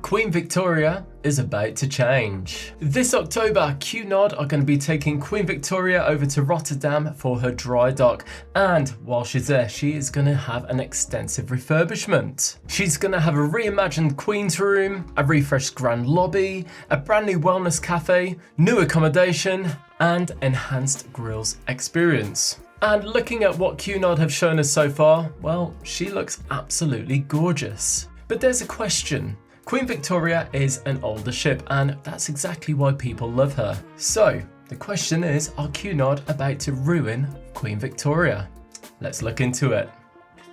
Queen Victoria is about to change. This October, Cunard are going to be taking Queen Victoria over to Rotterdam for her dry dock, and while she's there, she is going to have an extensive refurbishment. She's going to have a reimagined Queen's room, a refreshed grand lobby, a brand new wellness cafe, new accommodation, and enhanced grills experience. And looking at what Cunard have shown us so far, well, she looks absolutely gorgeous. But there's a question. Queen Victoria is an older ship, and that's exactly why people love her. So, the question is, are Cunard about to ruin Queen Victoria? Let's look into it.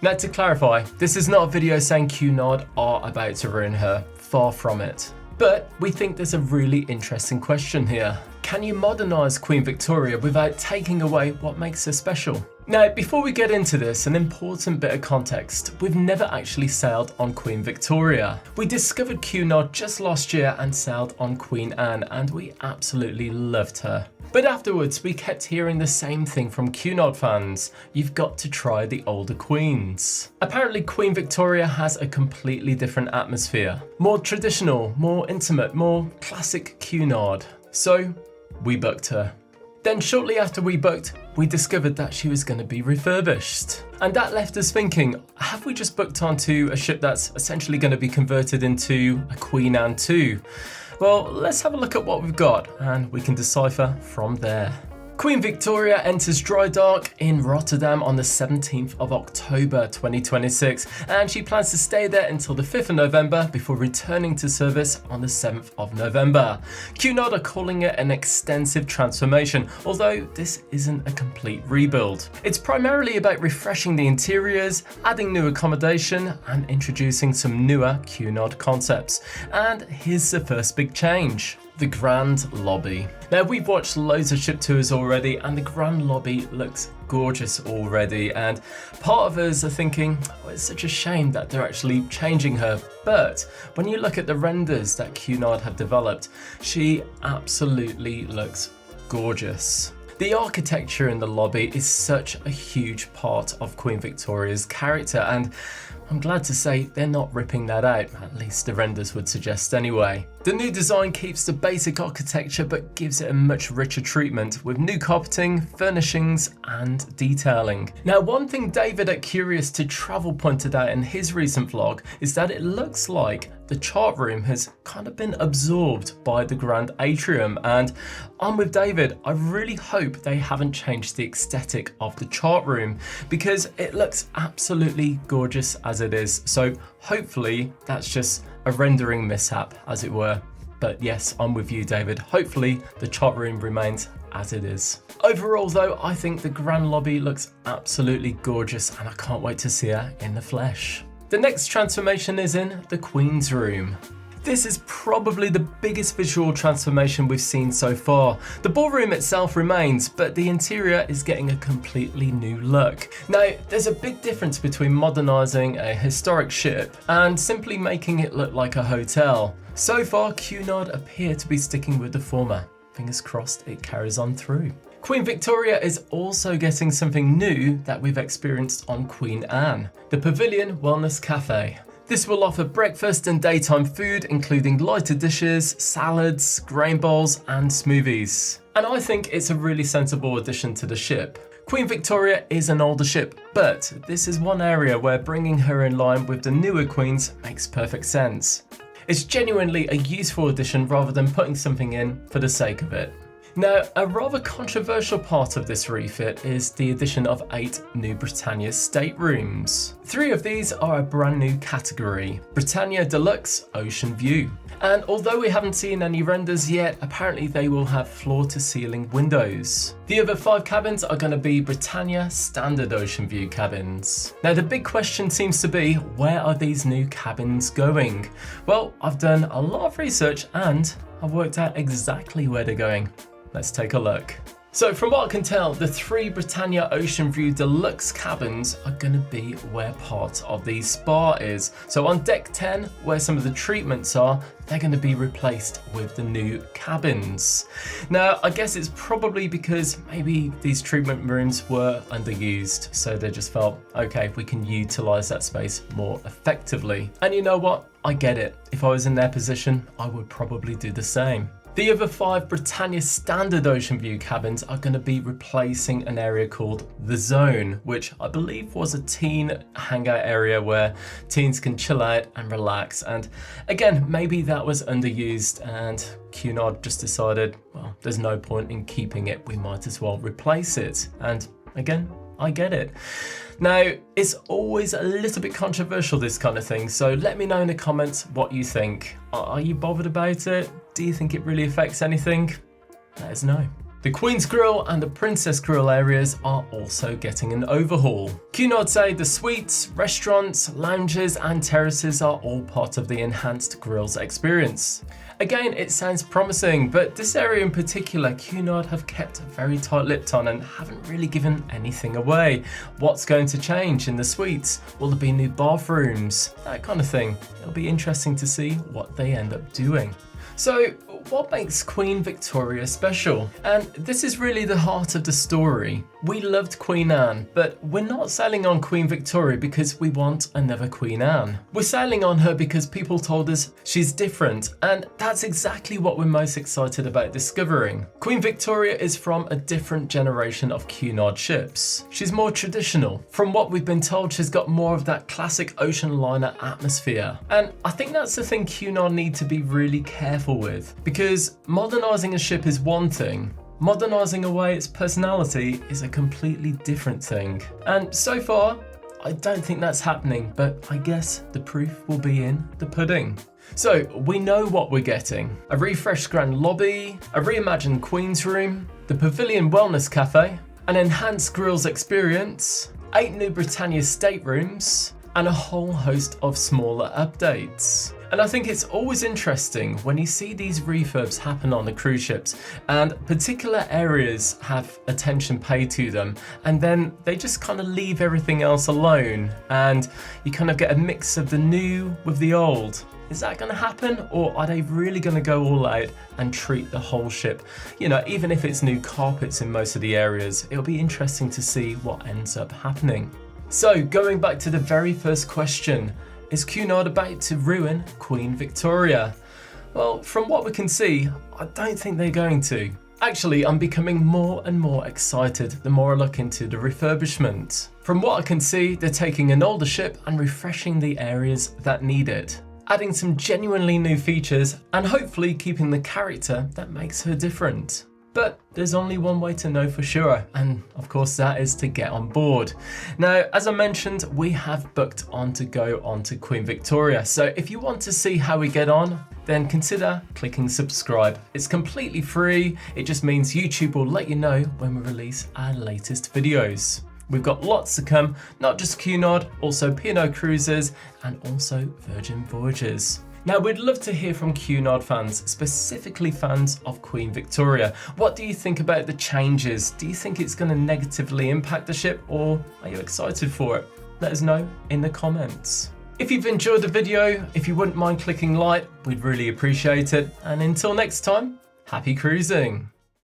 Now, to clarify, this is not a video saying Cunard are about to ruin her, far from it. But we think there's a really interesting question here. Can you modernize Queen Victoria without taking away what makes her special? Now, before we get into this, an important bit of context. We've never actually sailed on Queen Victoria. We discovered Cunard just last year and sailed on Queen Anne, and we absolutely loved her. But afterwards, we kept hearing the same thing from Cunard fans. You've got to try the older queens. Apparently, Queen Victoria has a completely different atmosphere. More traditional, more intimate, more classic Cunard. So, we booked her. Then shortly after we booked, we discovered that she was going to be refurbished. And that left us thinking, have we just booked onto a ship that's essentially going to be converted into a Queen Anne 2? Well, let's have a look at what we've got and we can decipher from there. Queen Victoria enters dry dock in Rotterdam on the 17th of October 2026, and she plans to stay there until the 5th of November before returning to service on the 7th of November. Cunard are calling it an extensive transformation, although this isn't a complete rebuild. It's primarily about refreshing the interiors, adding new accommodation, and introducing some newer Cunard concepts. And here's the first big change. The Grand Lobby. Now, we've watched loads of ship tours already, and the Grand Lobby looks gorgeous already, and part of us are thinking, oh, it's such a shame that they're actually changing her. But when you look at the renders that Cunard have developed, she absolutely looks gorgeous. The architecture in the lobby is such a huge part of Queen Victoria's character, and I'm glad to say they're not ripping that out, at least the renders would suggest anyway. The new design keeps the basic architecture but gives it a much richer treatment with new carpeting, furnishings and detailing. Now, one thing David at Curious to Travel pointed out in his recent vlog is that it looks like the chart room has kind of been absorbed by the grand atrium, and I'm with David. I really hope they haven't changed the aesthetic of the chart room because it looks absolutely gorgeous as it is. So hopefully that's just a rendering mishap, as it were. But yes, I'm with you, David. Hopefully the chart room remains as it is. Overall though, I think the grand lobby looks absolutely gorgeous and I can't wait to see her in the flesh. The next transformation is in the Queen's room. This is probably the biggest visual transformation we've seen so far. The ballroom itself remains, but the interior is getting a completely new look. Now, there's a big difference between modernising a historic ship and simply making it look like a hotel. So far, Cunard appear to be sticking with the former. Fingers crossed it carries on through. Queen Victoria is also getting something new that we've experienced on Queen Anne, the Pavilion Wellness Café. This will offer breakfast and daytime food, including lighter dishes, salads, grain bowls, and smoothies. And I think it's a really sensible addition to the ship. Queen Victoria is an older ship, but this is one area where bringing her in line with the newer queens makes perfect sense. It's genuinely a useful addition rather than putting something in for the sake of it. Now, a rather controversial part of this refit is the addition of 8 new Britannia staterooms. 3 of these are a brand new category, Britannia Deluxe Ocean View. And although we haven't seen any renders yet, apparently they will have floor-to-ceiling windows. The other 5 cabins are going to be Britannia Standard Ocean View cabins. Now, the big question seems to be, where are these new cabins going? Well, I've done a lot of research and I've worked out exactly where they're going. Let's take a look. So from what I can tell, the 3 Britannia Ocean View Deluxe cabins are going to be where part of the spa is. So on deck 10, where some of the treatments are, they're going to be replaced with the new cabins. Now, I guess it's probably because maybe these treatment rooms were underused, so they just felt, okay, we can utilize that space more effectively. And you know what? I get it. If I was in their position, I would probably do the same. The other 5 Britannia standard ocean view cabins are going to be replacing an area called The Zone, which I believe was a teen hangout area where teens can chill out and relax. And again, maybe that was underused and Cunard just decided, well, there's no point in keeping it. We might as well replace it. And again, I get it. Now, it's always a little bit controversial, this kind of thing, so let me know in the comments what you think. Are you bothered about it? Do you think it really affects anything? Let us know. The Queen's Grill and the Princess Grill areas are also getting an overhaul. Cunard say the suites, restaurants, lounges and terraces are all part of the enhanced grills experience. Again, it sounds promising, but this area in particular, Cunard have kept very tight-lipped on and haven't really given anything away. What's going to change in the suites? Will there be new bathrooms? That kind of thing. It'll be interesting to see what they end up doing. So, what makes Queen Victoria special? And this is really the heart of the story. We loved Queen Anne, but we're not sailing on Queen Victoria because we want another Queen Anne. We're sailing on her because people told us she's different, and that's exactly what we're most excited about discovering. Queen Victoria is from a different generation of Cunard ships. She's more traditional. From what we've been told, she's got more of that classic ocean liner atmosphere. And I think that's the thing Cunard need to be really careful with, because modernising a ship is one thing, modernising away its personality is a completely different thing. And so far, I don't think that's happening, but I guess the proof will be in the pudding. So we know what we're getting: a refreshed grand lobby, a reimagined Queen's Room, the Pavilion Wellness Café, an enhanced grills experience, 8 new Britannia staterooms, and a whole host of smaller updates. And I think it's always interesting when you see these refurbs happen on the cruise ships and particular areas have attention paid to them, and then they just kind of leave everything else alone and you kind of get a mix of the new with the old. Is that going to happen, or are they really going to go all out and treat the whole ship? You know, even if it's new carpets in most of the areas, it'll be interesting to see what ends up happening. So going back to the very first question, is Cunard about to ruin Queen Victoria? Well, from what we can see, I don't think they're going to. Actually, I'm becoming more and more excited the more I look into the refurbishment. From what I can see, they're taking an older ship and refreshing the areas that need it, adding some genuinely new features and hopefully keeping the character that makes her different. But there's only one way to know for sure, and of course that is to get on board. Now, as I mentioned, we have booked on to go on to Queen Victoria, so if you want to see how we get on, then consider clicking subscribe. It's completely free, it just means YouTube will let you know when we release our latest videos. We've got lots to come, not just Cunard, also P&O Cruises and also Virgin Voyages. Now, we'd love to hear from Cunard fans, specifically fans of Queen Victoria. What do you think about the changes? Do you think it's going to negatively impact the ship, or are you excited for it? Let us know in the comments. If you've enjoyed the video, if you wouldn't mind clicking like, we'd really appreciate it. And until next time, happy cruising.